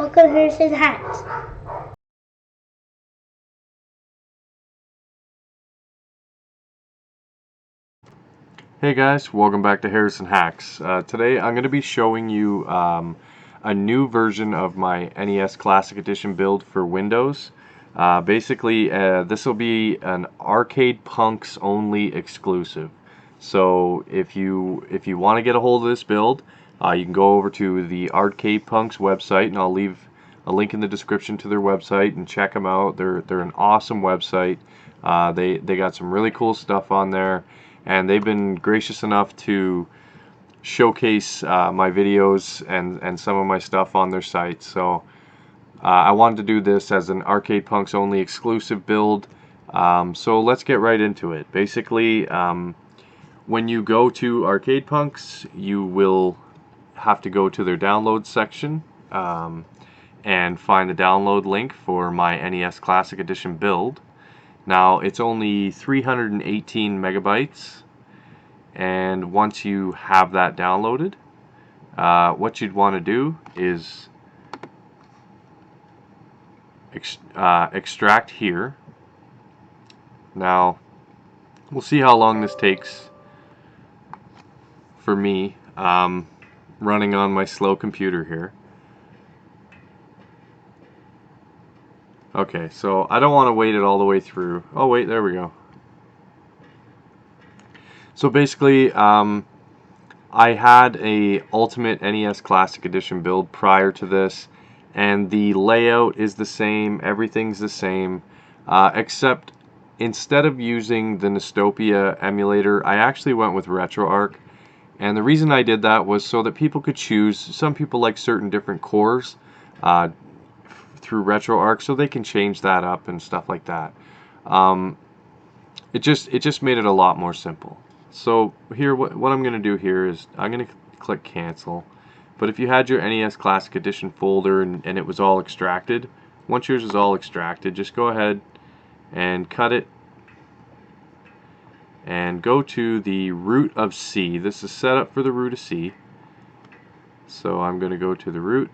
Welcome to Harrison Hacks. Hey guys, welcome back to Harrison Hacks. Today I'm going to be showing you a new version of my NES Classic Edition build for Windows. Basically, this will be an ArcadePunks only exclusive. So if you want to get a hold of this build, you can go over to the ArcadePunks website, and I'll leave a link in the description to their website and check them out. They're an awesome website. They got some really cool stuff on there, and they've been gracious enough to showcase my videos and some of my stuff on their site. So I wanted to do this as an ArcadePunks only exclusive build. So let's get right into it. Basically, when you go to ArcadePunks, you will have to go to their download section and find the download link for my NES Classic Edition build. Now it's only 318 megabytes, and once you have that downloaded, what you'd want to do is extract here. Now we'll see how long this takes for me, running on my slow computer here. Okay, so I don't want to wait it all the way through. Oh wait, there we go. So basically, I had a Ultimate NES Classic Edition build prior to this, and the layout is the same, everything's the same, except instead of using the Nostopia emulator, I actually went with RetroArch. And the reason I did that was so that people could choose. Some people like certain different cores through RetroArch, so they can change that up and stuff like that. It just made it a lot more simple. So here, what I'm going to do here is I'm going to click cancel. But if you had your NES Classic Edition folder and it was all extracted, once yours is all extracted, just go ahead and cut it and go to the root of C. This is set up for the root of C. So I'm going to go to the root,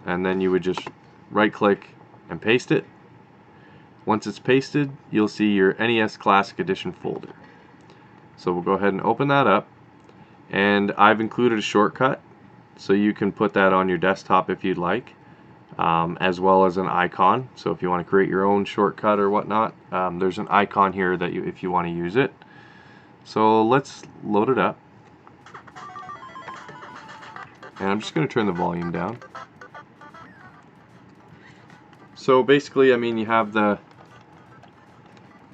and then you would just right click and paste it. Once it's pasted, you'll see your NES Classic Edition folder. So we'll go ahead and open that up, and I've included a shortcut so you can put that on your desktop if you'd like, as well as an icon. So if you want to create your own shortcut or whatnot, there's an icon here that if you want to use it. So let's load it up, and I'm just going to turn the volume down. So basically, I mean, you have the,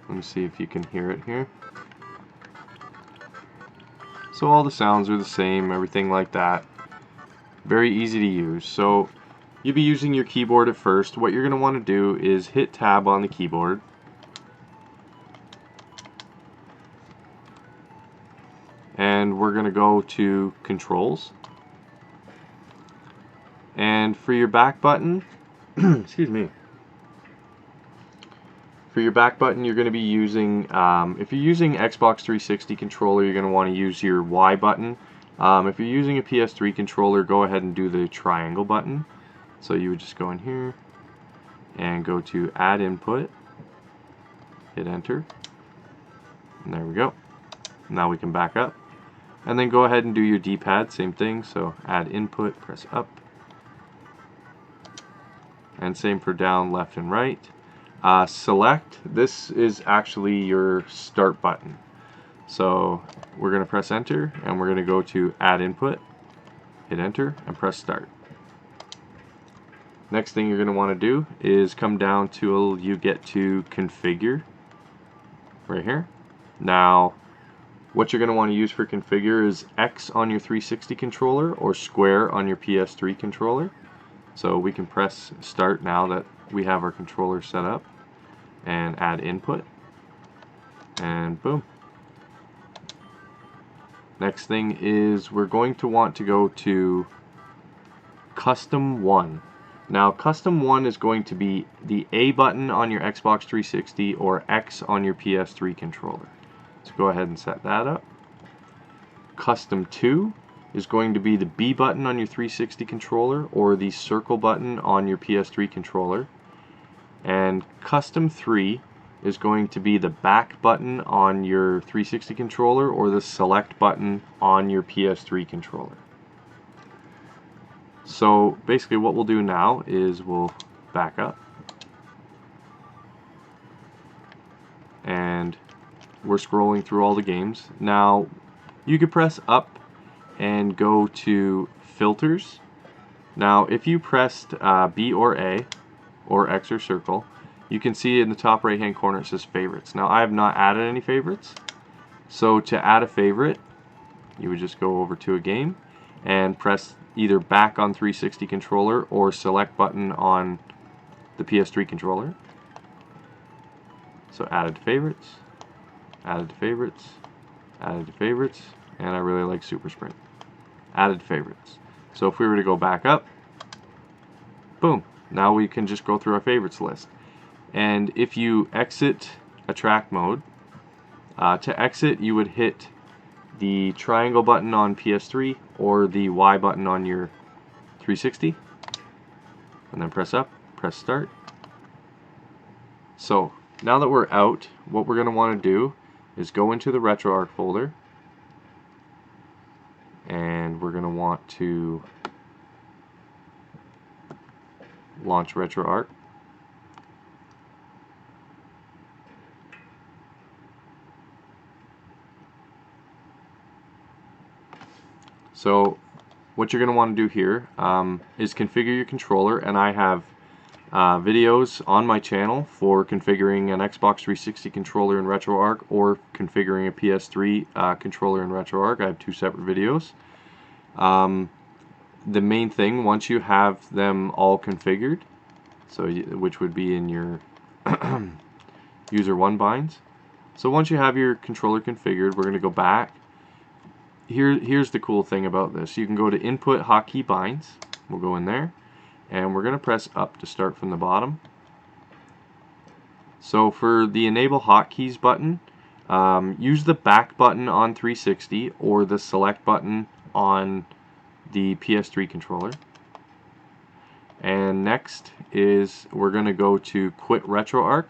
let me see if you can hear it here. So all the sounds are the same, everything like that. Very easy to use. So you'll be using your keyboard at first. What you're going to want to do is hit tab on the keyboard. And we're going to go to controls. And for your back button, excuse me. For your back button, you're going to be using, if you're using Xbox 360 controller, you're going to want to use your Y button. If you're using a PS3 controller, go ahead and do the triangle button. So you would just go in here and go to add input, hit enter, and there we go. Now we can back up. And then go ahead and do your D-pad, same thing. So add input, press up. And same for down, left, and right. Select, this is actually your start button. So we're going to press enter, and we're going to go to add input, hit enter, and press start. Next thing you're going to want to do is come down till you get to configure, right here. Now what you're going to want to use for configure is X on your 360 controller or square on your PS3 controller. So we can press start now that we have our controller set up, and add input, and boom. Next thing is we're going to want to go to custom 1. Now custom 1 is going to be the A button on your Xbox 360 or X on your PS3 controller. So go ahead and set that up. Custom 2 is going to be the B button on your 360 controller or the circle button on your PS3 controller. And custom 3 is going to be the back button on your 360 controller or the select button on your PS3 controller. So basically what we'll do now is we'll back up, and we're scrolling through all the games. Now you could press up and go to filters. Now if you pressed B or A or X or circle, you can see in the top right hand corner it says favorites. Now I have not added any favorites, so to add a favorite you would just go over to a game and press either back on 360 controller or select button on the PS3 controller. So added to favorites, added to favorites, added to favorites, and I really like Super Sprint. Added to favorites. So if we were to go back up, boom, now we can just go through our favorites list. And if you exit a track mode, to exit you would hit the triangle button on PS3 or the Y button on your 360, and then press up, press start. So now that we're out, what we're going to want to do is go into the RetroArch folder, and we're going to want to launch RetroArch. So what you're going to want to do here is configure your controller, and I have videos on my channel for configuring an Xbox 360 controller in RetroArch or configuring a PS3 controller in RetroArch. I have two separate videos. The main thing, once you have them all configured, so which would be in your user 1 binds. So once you have your controller configured, we're going to go back. Here's the cool thing about this. You can go to input hotkey binds. We'll go in there, and we're going to press up to start from the bottom. So for the enable hotkeys button, use the back button on 360 or the select button on the PS3 controller. And next is we're going to go to quit RetroArch,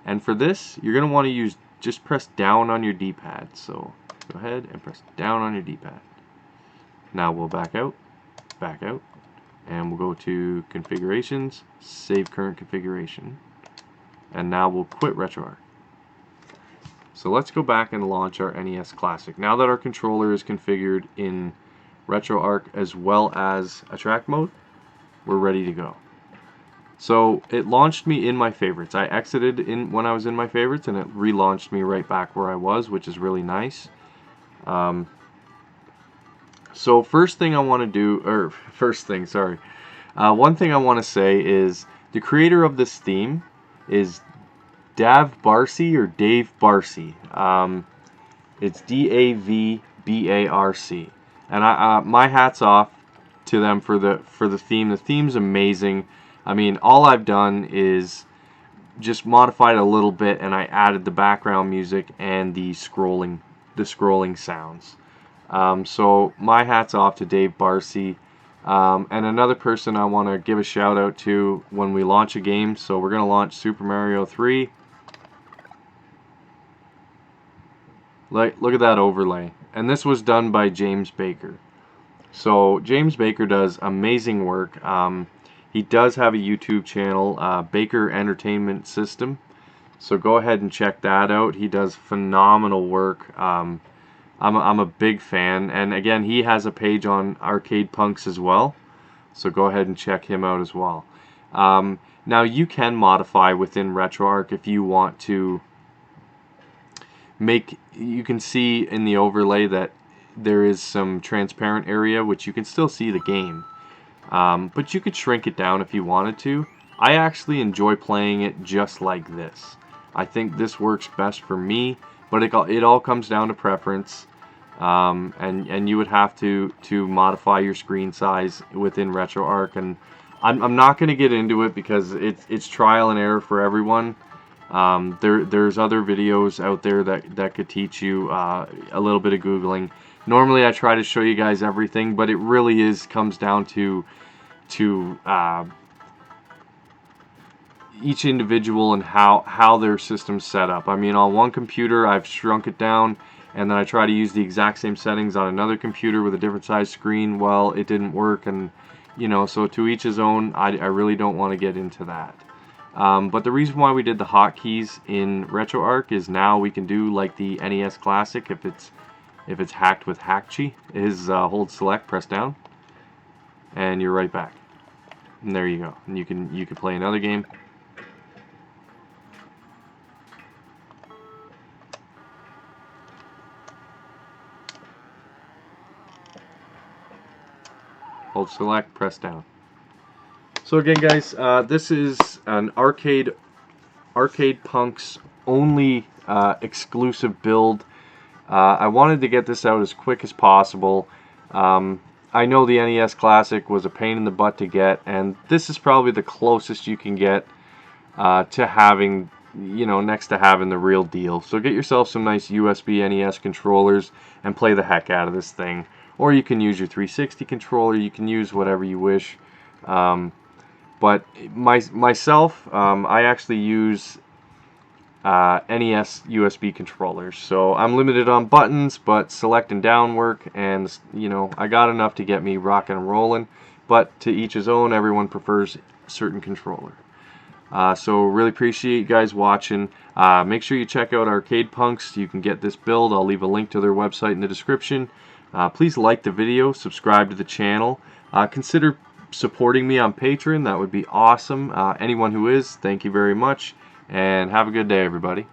and for this you're going to want to just press down on your D-pad. So go ahead and press down on your D-pad. Now we'll back out, and we'll go to configurations, save current configuration, and now we'll quit RetroArch. So let's go back and launch our NES Classic. Now that our controller is configured in RetroArch as well as a track mode, we're ready to go. So it launched me in my favorites. I exited when I was in my favorites, and it relaunched me right back where I was, which is really nice. So first thing I want to do, or first thing, sorry. One thing I want to say is the creator of this theme is Dave Barcy or Dave Barcy. It's D-A-V-B-A-R-C, and my hat's off to them for the theme. The theme's amazing. I mean, all I've done is just modified a little bit, and I added the background music and the scrolling sounds. So my hat's off to Dave Barcy. And another person I want to give a shout out to when we launch a game. So we're going to launch Super Mario 3. Look at that overlay. And this was done by James Baker. So James Baker does amazing work. He does have a YouTube channel, Baker Entertainment System. So go ahead and check that out. He does phenomenal work. I'm a big fan, and again, he has a page on ArcadePunks as well, so go ahead and check him out as well. Now you can modify within RetroArch if you want to you can see in the overlay that there is some transparent area which you can still see the game, but you could shrink it down if you wanted to. I actually enjoy playing it just like this. I think this works best for me, but it all comes down to preference. And you would have to modify your screen size within RetroArch, and I'm not going to get into it because it's trial and error for everyone. There's other videos out there that could teach you a little bit of Googling. Normally I try to show you guys everything, but it really comes down to each individual and how their system's set up. I mean, on one computer I've shrunk it down, and then I try to use the exact same settings on another computer with a different size screen. Well, it didn't work, and you know, so to each his own. I really don't want to get into that. But the reason why we did the hotkeys in RetroArch is now we can do like the NES Classic if it's hacked with Hackchi. Is hold select, press down, and you're right back. And there you go. And you can play another game. Hold select, press down. So again, guys, this is an ArcadePunks only exclusive build. I wanted to get this out as quick as possible. I know the NES Classic was a pain in the butt to get, and this is probably the closest you can get to having, you know, next to having the real deal. So get yourself some nice USB NES controllers and play the heck out of this thing. Or you can use your 360 controller. You can use whatever you wish. But myself, I actually use NES USB controllers. So I'm limited on buttons, but select and down work, and you know, I got enough to get me rocking and rolling. But to each his own. Everyone prefers a certain controller. So really appreciate you guys watching. Make sure you check out ArcadePunks. You can get this build. I'll leave a link to their website in the description. Please like the video, subscribe to the channel. Consider supporting me on Patreon. That would be awesome. Anyone who is, thank you very much, and have a good day, everybody.